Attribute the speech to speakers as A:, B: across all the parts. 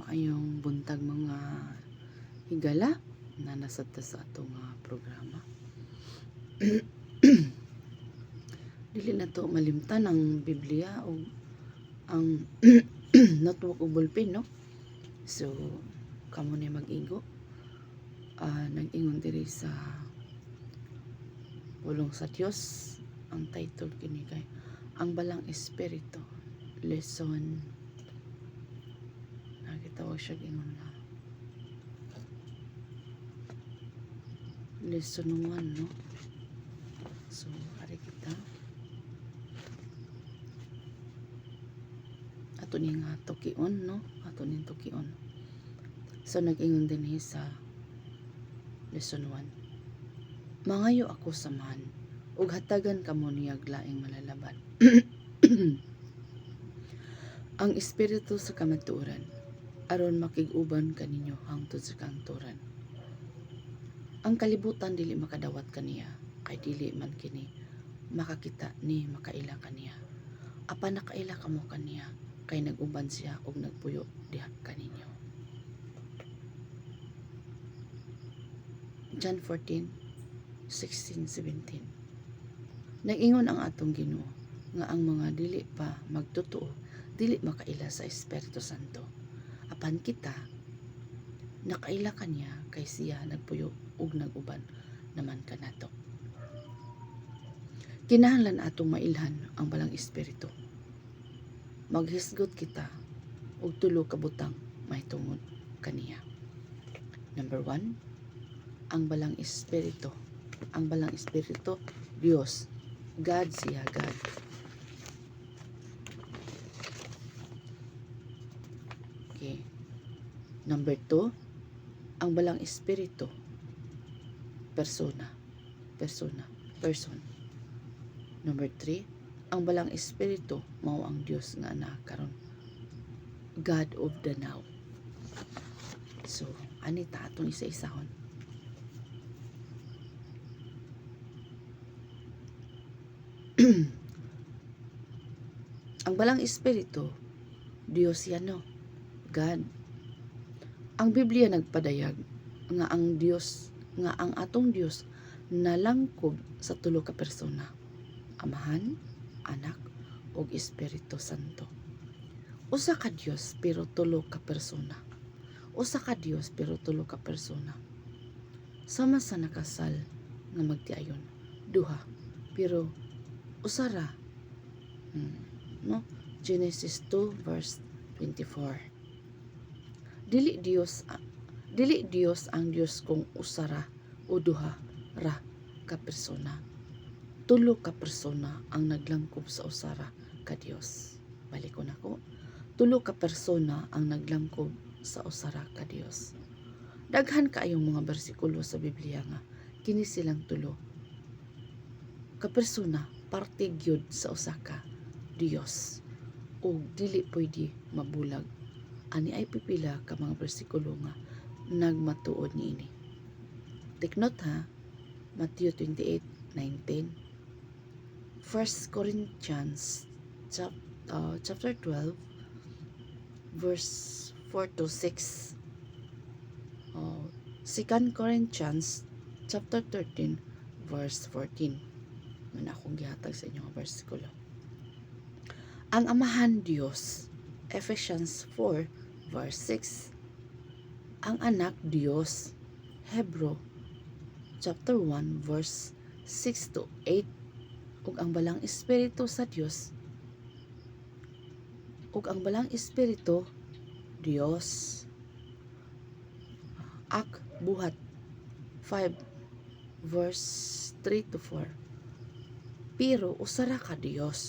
A: Maayong buntag mga higala na nasabta sa atong programa. Dili na to malimtan ang Biblia o ang notebook o ballpen, no? So, kamo na mag-igo. Nag-ingon diri sa Pulong sa Dios. Ang title kini kay Ang Balang Espiritu. Lesson, nakitawag siya ingon na lesson 1, no? So, hari kita. Ato ni nga tukion, no? Ato ni tukion. So, nag-ingon din sa lesson 1. Mangayo ako samahan, ug hatagan kamo niyag laing malalaban. Ang espiritu sa kamatuoran, aron makig-uban kaninyo hangtod sa kangturan. Ang kalibutan dili makadawat kaniya, kay dili man kini makakita ni makaila kaniya. Apan nakaila kamo kaniya, kay nag-uban siya ug nagpuyo diha kaninyo. John 14:16-17. Nag-ingon ang atong Ginoo nga ang mga dili pa magtotoo dili makaila sa Espiritu Santo. Apan kita nakaila kaniya, kay siya nagpuyo ug nag-uban naman kanato. Kinahanglan atong mailhan ang balang espiritu. Maghisgot kita og tulo ka butang mahitungod kaniya. Number 1, ang balang espiritu. Ang balang espiritu, Dios. God siya, God. Okay. Number 2, ang balang espiritu, person. Number 3, ang balang espiritu mao ang Dios nga ana karon, God of the now. So, anita atong isa-isahon. Ang balang espiritu, Dios yan, no? God. Ang Biblia nagpadayag nga ang Dios, nga ang atong Dios nalangkob sa tulo ka persona: Amahan, Anak, ug Espiritu Santo. Usa ka Dios pero tulo ka persona. Usa ka Dios pero tulo ka persona. Sama sa nakasal nga magtiayon, duha pero usara. No? Genesis 2:24. Dili Dios ang Dios kung usara o duha ra ka persona. Tulo ka persona ang naglangkob sa usara ka Dios. Balik ko nako. Tulo ka persona ang naglangkob sa usara ka Dios. Daghan kaayong mga bersikulo sa Biblia nga kini silang tulo ka persona parte gyud sa usa ka Dios ug dili pwede mabulag. Ani ay pipila ka mga bersikulo nga nagmatuod niini. Take note ha, Matthew 28:19, 1 Corinthians chapter 12 verse 4-6, 2 Corinthians chapter 13 verse 14. Muna akong gihatag sa inyo nga bersikulo. Ang Amahan Dios, Ephesians 4 verse 6. Ang Anak Dios, Hebrew chapter 1 verse 6-8. Ug ang balang espiritu sa Dios, ug ang balang espiritu Dios. Buhat 5 verse 3-4. Pero usara ka Dios.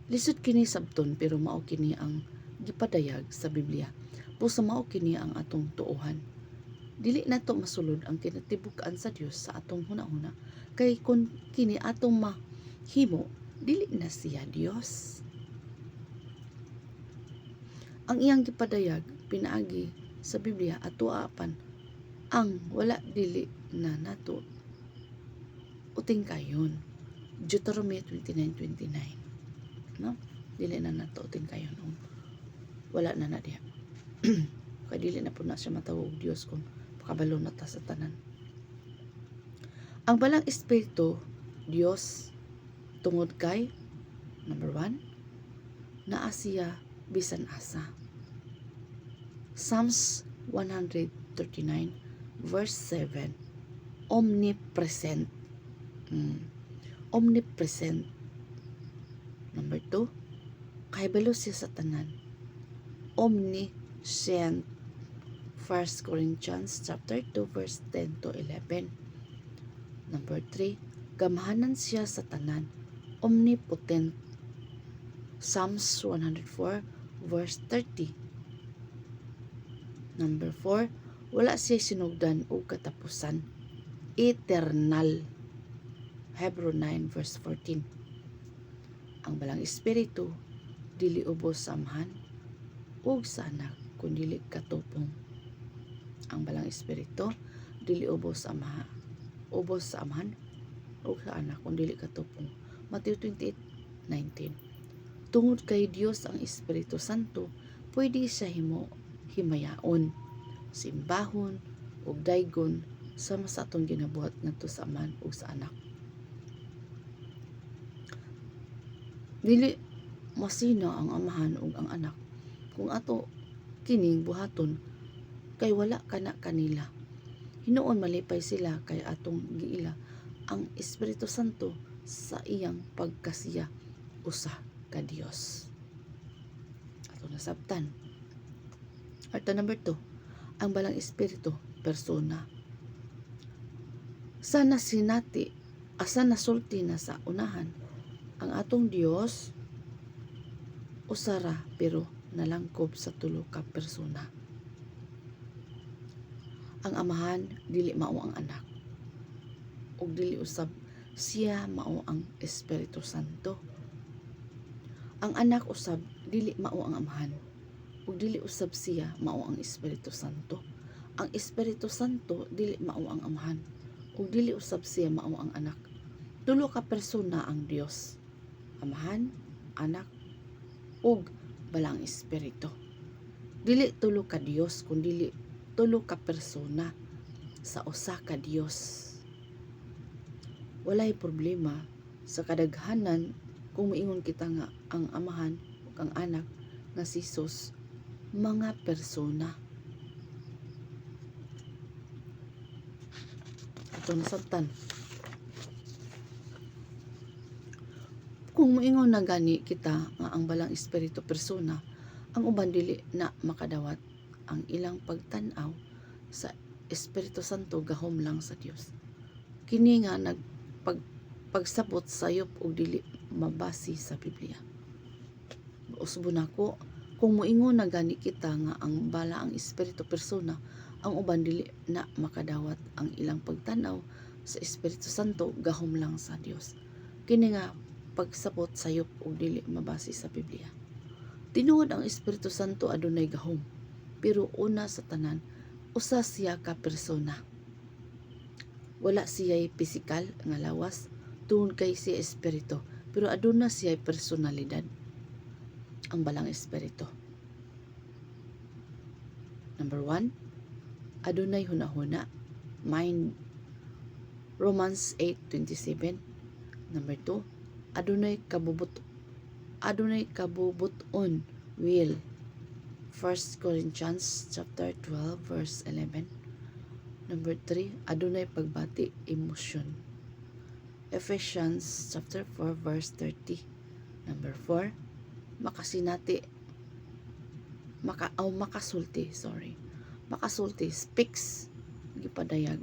A: Lisod kini sabton pero mao kini ang gipadayag sa Biblia. Pusa mao kini ang atong tuohan. Dili nato masulod ang kinatibuk-an sa Dios sa atong hunahuna, kay kun kini atong mahimo, dili na siya Dios. Ang iyang gipadayag pinaagi sa Biblia atuapan ang wala dili na nato uting kayon. Deuteronomy 29:29. No? Dili na nato uting kayon. Wala na diha. Kay dili na po na siya matawag Dios kung pakabalo na ta sa tanan. Ang balang espiritu Dios tungod kay number 1, naa siya bisan asa. Psalms 139 verse 7, omnipresent. Omnipresent. Number 2, kahibalo siya sa tanan. Omniscient. 1 Corinthians chapter 2 verse 10 to 11. Number 3, gamahanan siya sa tanan. Omnipotent. Psalms 104 verse 30. Number 4, wala siya sinugdan o katapusan. Eternal. Hebrew 9 verse 14. Ang balang espiritu dili ubos sa amahan ug sa anak kun dili katupong. Ang balang espiritu dili ubos sa amahan ug sa anak kun dili katupong. Matthew 28:19. Tungod kay Dios ang Espiritu Santo, pwede siya himayaon, simbahon ug daygon sama sa atong ginabuhat ngadto sa aman ug sa anak. Dili masina ang amahan ug ang anak kung ato kining buhaton kay wala kana kanila. Hinuon malipay sila kay atong giila ang Espiritu Santo sa iyang pagkasiya usa ka Dios. Ato nasabtan. Arta number 2, ang balang espiritu persona. Sa nasulti na sa unahan, ang atong Dios usara pero nalangkob sa tulo ka persona. Ang amahan dili mao ang anak, ug dili usab siya mao ang Espiritu Santo. Ang anak usab dili mao ang amahan, ug dili usab siya mao ang Espiritu Santo. Ang Espiritu Santo dili mao ang amahan, ug dili usab siya mao ang anak. Tulo ka persona ang Dios: amahan, anak, ug balang espiritu. Dili tulo ka Dios kundi tulo ka persona sa usa ka Dios. Walay problema sa kadaghanan kung moingon kita nga ang amahan ug ang anak nga si Jesus mga persona. Ato nasabtan. Kung moingon na gani kita nga ang balang espiritu persona, ang uban dili na makadawat ang ilang pagtan-aw sa Espiritu Santo gahom lang sa Dios. Kini nga pagsabot sayop og dili mabasi sa Biblia. Usbon ako, kung moingon na gani kita nga ang balaang espiritu persona, ang uban dili na makadawat ang ilang pagtan-aw sa Espiritu Santo gahom lang sa Dios. Kini nga pagsabot sayop og dili mabasi sa Biblia. Tinuod ang Espiritu Santo adunay gahom, pero una sa tanan usa siya ka persona. Wala siya'y pisikal nga lawas tungod kay siya espiritu, pero aduna siya'y personalidad. Ang balang espiritu. Number 1, adunay hunahuna, mind. Romans 8:27. Number 2, adunay kabubuton, will. 1 Corinthians chapter 12 verse 11. Number 3, adunay pagbati, emosyon. Ephesians chapter 4 verse 30. Number 4, makasulti, speaks, gipadayag.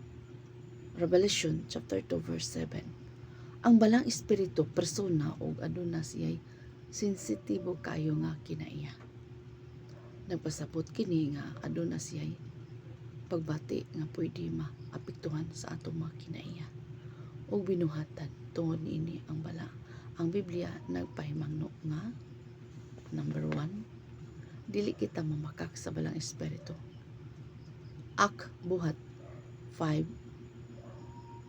A: Revelation chapter 2 verse 7. Ang balang espiritu persona ug aduna siya'y sensitibo kayo nga kinaiya. Nagpasabot kini nga aduna siya'y pagbati nga pwede maapektuhan sa atong mga kinaiya ug binuhatan tungod niini ang bala. Ang Biblia nagpahimangno nga number 1, dili kita mamakak sa balang espiritu. Buhat 5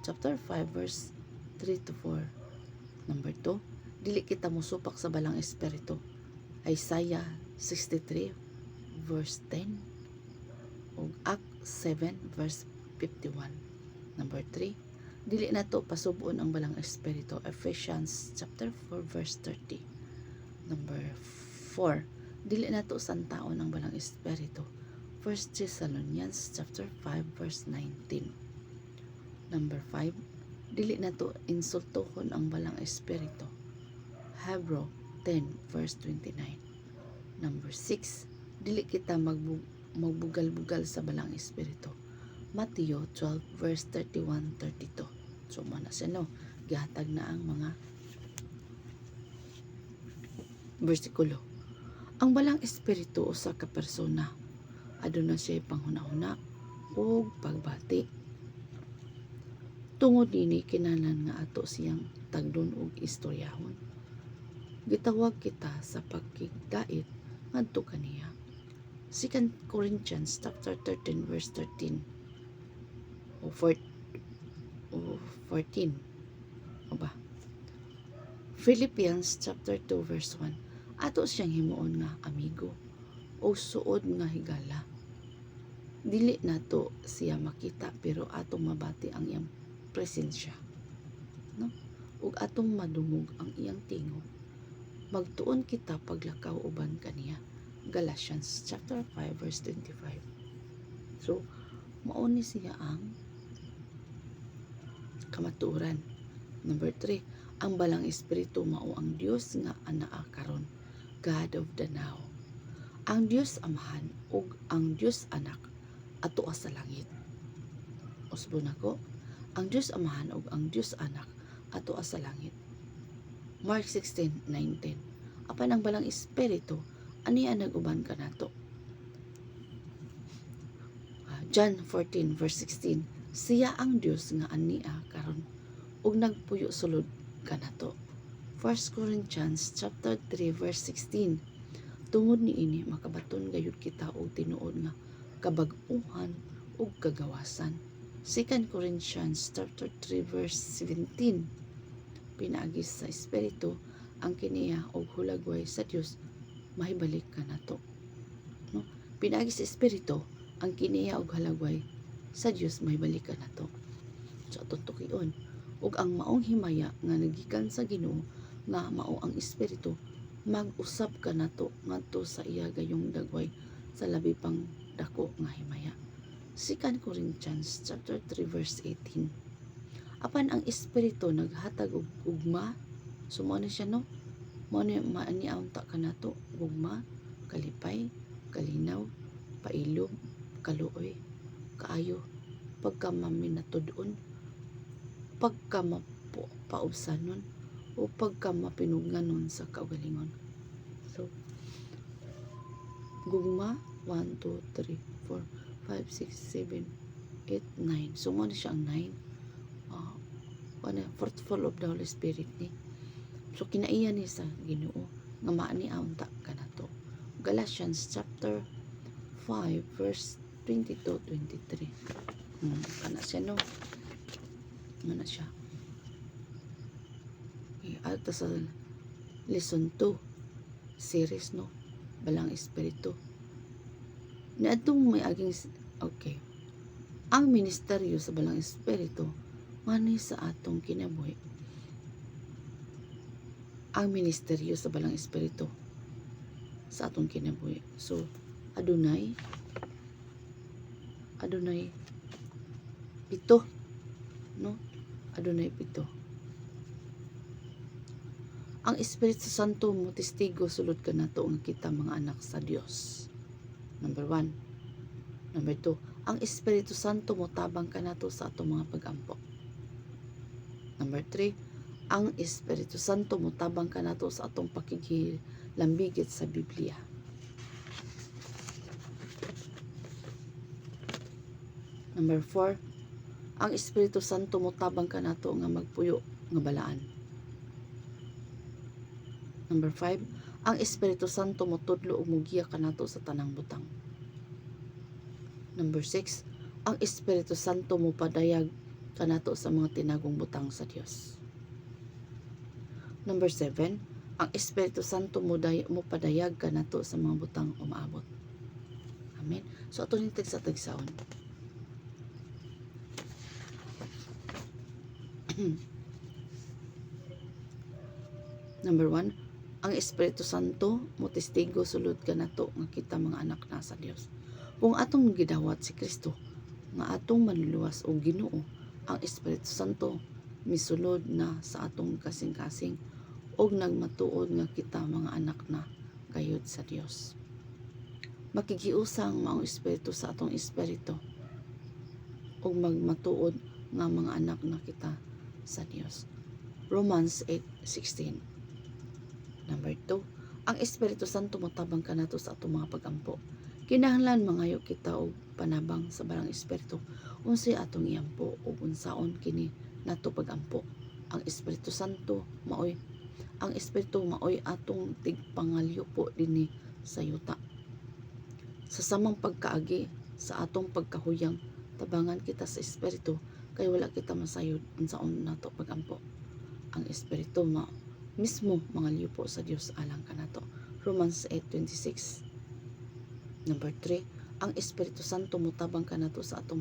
A: chapter 5 verse 3 to 4. Number 2, dili kita musupak sa balang espiritu. Isaiah 63 verse 10 ug Acts 7 verse 51. Number 3, dili nato pasubon ang balang espiritu. Ephesians chapter 4 verse 30. Number 4, dili nato santaon ang balang espiritu. 1 Thessalonians chapter 5 verse 19. Number 5, dili nato insultohon ang balang espiritu. Hebrew 10 verse 29. Number 6, dili kita magbugal-bugal sa balang espiritu. Mateo 12 verse 31-32. So mana siya no, gihatag na ang mga bersikulo. Ang balang espiritu usa ka persona, aduna siya panghuna-huna o pagbati. Tungod nini kinahanglan nga ato siyang tagdon og istoryahon. Gitawag kita sa pagkigdait ngadto kaniya. 2 Corinthians chapter 13 verse 13 o 14 o ba? Philippians chapter 2 verse 1, ato siyang himuon nga amigo o suod nga higala. Dili nato siya makita pero atong mabati ang iyang presensya, no? Ug atong madungog ang iyang tingog. Magtuon kita paglakaw uban kaniya. Galatians chapter 5 verse 25. So mao ni siya ang kamatuoran. Number 3, ang balang espiritu mao ang Dios nga anaa karon, God of the now. Ang Dios Amahan ug ang Dios Anak atoa sa langit. Usbon ako, ang Dios Amahan ug ang Dios Anak atoa sa langit. Mark 16:19. Apan ang balang espiritu aniya nag-uban kanato. John 14 verse 16. Siya ang Dios nga aniya karon ug nagpuyo sulod kanato. 1 Corinthians chapter 3 verse 16. Tungod niini makabaton gayud kita og tinuod nga kabag-uhan ug kagawasan. 2 Corinthians chapter 3 verse 17. Pinaagi sa espiritu ang kiniya og hulagway sa Dios mahibalik kanato, no? Pinaagi sa espiritu ang kiniya og halagway sa Dios mahibalik kanato. So atong tukion ug ang maong himaya nga nagikan sa Ginoo nga mao ang espiritu mag-usab kanato ngadto sa iya gayong dagway sa labi pang dako nga himaya. 2 Corinthians chapter 3 verse 18. Apan ang espiritu naghatag og ugma, sumo na siya no, mao ni maaniaunta kanato ugma, kalipay, kalinaw, pailob, kaluoy, kaayo, pagkamaminatud-on, pagkamapaubsanon, o pagkamapinugnanon sa kaugalingon. So gugma 1, 2, 3, 4, 5, 6, 7, 8, 9. So mo na siya ang 9. Fruitful of the Holy Spirit ni. So kinaiya ni sa Ginoo nga maaniaunta kanato. Galatians chapter 5 verse 22-23. Kana siya no. Ano siya? Ato sa lesson 2 series no, balang espiritu. Niadtong may aging okay. Ang ministeryo sa balang espiritu mani sa atong kinabuhi. Ang ministeryo sa balang espiritu sa atong kinabuhi. So adunay pito, no? Adunay pito. Ang Espiritu Santo mo testigo sulod kanato nga kita mga anak sa Dios. Number 1. Number 2, ang Espiritu Santo mo tabang kanato sa atong mga pag-ampo. Number 3, ang Espiritu Santo mo tabang kanato sa atong pakigilambigit sa Biblia. Number 4, ang Espiritu Santo mo tabang kanato nga magpuyo nga balaan. Number 5, ang Espiritu Santo mo tudlo ug mugiya kanato sa tanang butang. Number 6, ang Espiritu Santo mo padayag kanato sa mga tinagong butang sa Dios. Number 7, ang Espiritu Santo mo padayag kanato sa mga butang umaabot. Amen. So ato nintag sa tagsaon. Number 1, ang Espiritu Santo mo testigo sulod kanato nga kita mga anak na sa Dios. Kung atong gidawat si Kristo nga atong manluluwas o Ginoo, ang Espiritu Santo misulod na sa atong kasing-kasing og nagmatuod nga kita mga anak na kayod sa Dios. Makikiusang maong espiritu sa atong espiritu og magmatuod nga mga anak na kita sa Dios. Romans 8:16. Number 2, ang Espiritu Santo motabang kanato sa atong mga pagampo. Kinahanglan mangayo kita og panabang sa barang espiritu unsay atong iampo ug unsaon kini nato pagampo. Ang Espiritu maoy atong tigpangalyo po dinhi sa yuta. Sa samang pagkaagi sa atong pagkahuyang, tabangan kita sa Espiritu kay wala kita masayod unsaon nato pagampo. Ang Espiritu mismo mangalyo po sa Dios alang kanato. Romans 8:26. Number 3, ang Espiritu Santo mutabang kanato sa atong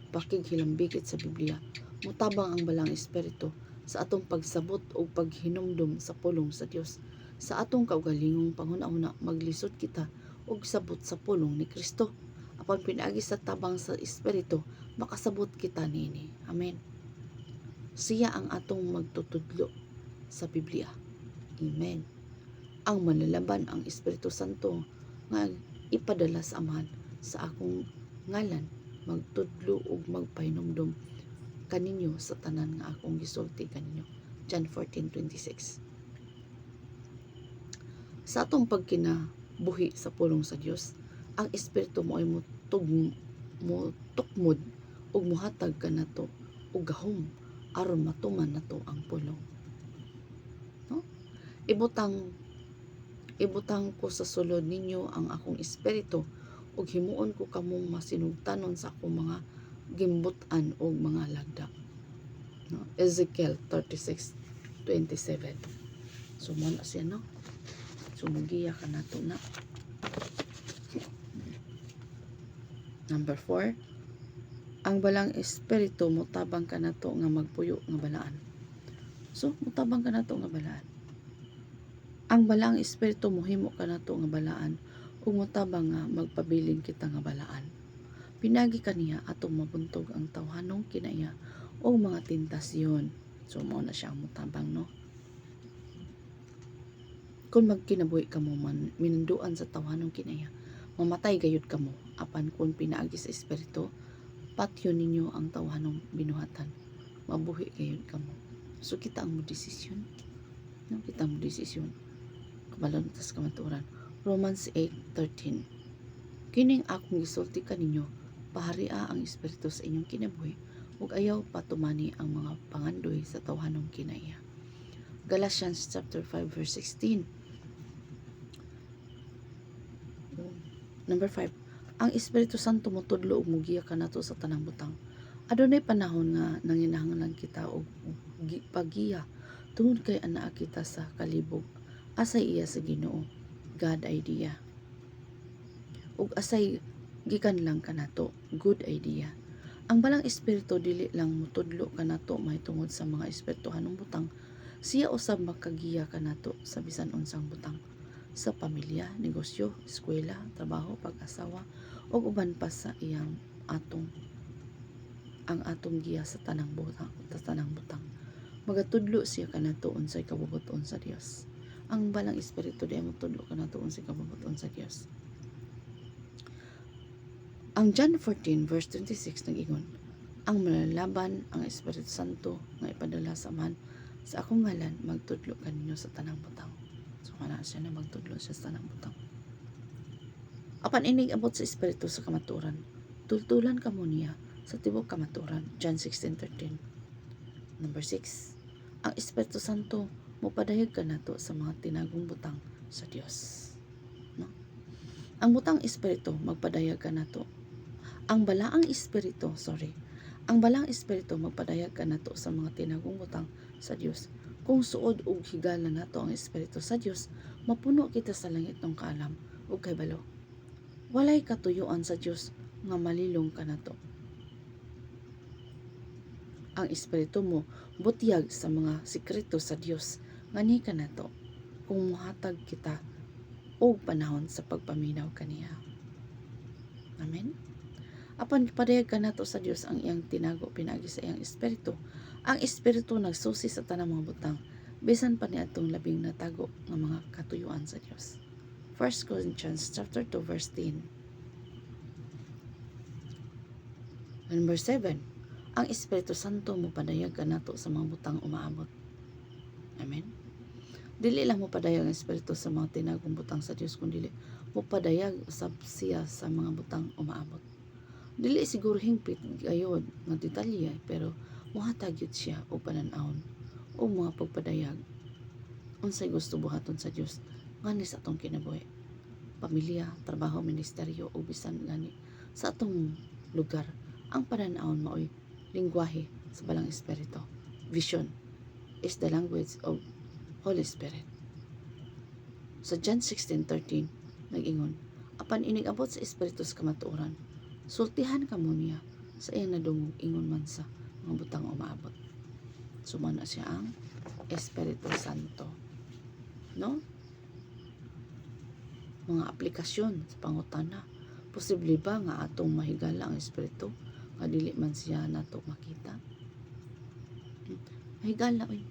A: pakighilambigit sa Biblia. Mutabang ang balang Espiritu sa atong pagsabot o paghinumdum sa pulong sa Dios. Sa atong kaugalingong panghuna-una maglisod kita og sabot sa pulong ni Kristo. Apan pinaagi sa tabang sa Espiritu, makasabot kita niini. Amen. Siya ang atong magtutudlo sa Biblia. Amen. Ang manlalaban ang Espiritu Santo nga ipadala sa Amahan sa akong ngalan, magtudlo ug magpahinumdum kaninyo sa tanan nga akong gisulti kaninyo. John 14:26. Sa atong pagkinabuhi sa pulong sa Dios, ang Espiritu mo ay mutukmod ug muhatag kanato og gahom aron matuman nato ang pulong. No? Ibutang ko sa sulod ninyo ang akong espiritu ug himuon ko kamong masinugtanon sa akong mga gimbutan og mga lagda. No? Ezekiel 36:27. So mo na siya, no? Sumugiya ka nato na. Number 4, ang balang espiritu mutabang kanato nga magpuyo nga balaan. So mutabang kanato nga balaan. Ang balang espiritu mohimo kanato nga balaan ug mutabang nga magpabiling kita nga balaan. Pinagi kaniya atong mabuntog ang tawhanong kinaiya o mga tentasyon. So mao na siya ang mutabang, no? Kung magkinabuhi kamo man minunduan sa tawhanong kinaiya, mamatay gayud kamo. Apan kung pinaagi sa espiritu, patyon ninyo ang tawhanong binuhatan, mabuhi gayud kamo. So kita ang desisyon, no? Kita ang desisyon. Kabalon tas kamaturan. Romans 8:13. Kining akong gisulti kaninyo, paharia ang espiritu sa inyong kinabuhi ug ayaw patumani ang mga pangandoy sa tawhanong kinaiya. Galatians chapter 5:16. Number 5, ang Espiritu Santo motudlo ug mugiya kanato sa tanang butang. Adunay panahon nga nanginahanglan kita og pagiya tungod kay anaa kita sa kalibog. Asay iya sa Ginoo, God idea. Ug asay gikan lang kanato, good idea. Ang balang espiritu dili lang mutudlo kanato mahitungod sa mga espirituhanong butang, siya usab makagiya kanato sa bisan unsang butang, sa pamilya, negosyo, eskwela, trabaho, pag-asawa ug uban pa sa iyang atong giya sa tanang butang. Magatudlo siya kanato unsay kabubuton sa Dios. Ang balang espiritu di mutudlo kanato unsay kabubuton sa Dios. Ang John 14:26 nag-ingon, ang malalaban ang Espiritu Santo nga ipadala sa Amahan sa akong ngalan, magtudlo kaninyo sa tanang butang. So kana siya na magtudlo siya sa tanang butang. Apan inig abot sa espiritu sa kamaturan, tultulan kamo niya sa tibuok kamaturan. John 16:13. Number 6, ang Espiritu Santo mopadayag kanato sa mga tinagong butang sa Dios. No? Ang butang espiritu magpadayag kanato. Ang balang espiritu magpadayag kanato sa mga tinagong butang sa Dios. Kung suod ug higala nato ang espiritu sa Dios, mapuno kita sa langit ng kaalam ug kahibalo. walay katuyuan sa Dios nga malilong kanato. Ang espiritu mo butyag sa mga sikreto sa Dios ngani kanato kung muhatag kita og panahon sa pagpaminaw kaniya. Amen. Apan gipadayag kanato sa Dios ang iyang tinago pinaagi sa iyang espiritu. Ang espiritu nagsusi sa tanang mga butang bisan pa niadtong labing natago nga mga katuyuan sa Dios. 1 Corinthians chapter 2 verse 10. Number 7. Ang Espiritu Santo mo padayag kanato sa mga butang umaabot. Amen. Dili lang mo padayag ang Espiritu sa mga tinagong butang sa Dios kundi mo padayag usab siya sa mga butang umaabot. Dili siguro hingpit gayod nga detalye pero mohatag gyud siya og panan-awon o mga pagpadayag unsay gusto buhaton sa Dios ngani sa atong kinabuhi, pamilya, trabaho, ministeryo o bisan ngani sa atong lugar. Ang panan-awon maoy lingwahe sa balang espiritu. Vision is the language of Holy Spirit. Sa John 16:13 nag-ingon, apan inig-abot sa espiritu sa kamatuoran, sultihan kamo niya sa iyang nadungog ingon man sa mga butang umaabot. Sumana siya ang Espiritu Santo. No? Mga aplikasyon sa pangutana. Posible ba nga atong mahigala ang espiritu nga dili man siya nato makita? Mahigala oy.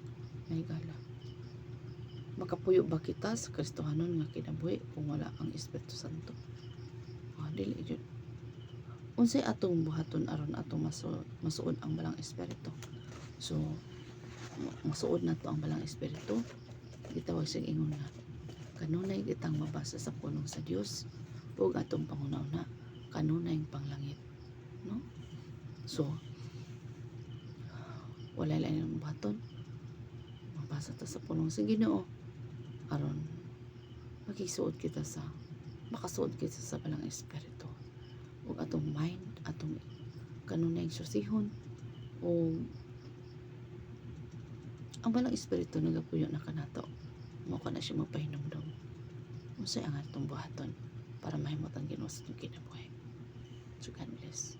A: Mahigala. Makapuyo ba kita sa Kristohanon nga kinabuhi kung wala ang Espiritu Santo? Dili jud. Unsay atong buhaton aron atong masuod ang balang espiritu? So, masuod na to ang balang espiritu. Gitawag siyang ingon nga kanunay kitang mabasa sa punong sa Dios ug atong pangunauna kanunay panglangit, no? So, wala lang ang buhaton. Mabasa ta sa punong sa Ginoo aron makisuod kita sa makasuod kita sa balang espiritu ug atong mind, atong kanunay susihon o ang balang espiritu nagapuyo na kanato mo ka na siya mapahinumdum unsay ang atong buhaton para mahimot ang Ginoo sa atong kinabuhi. So God bless.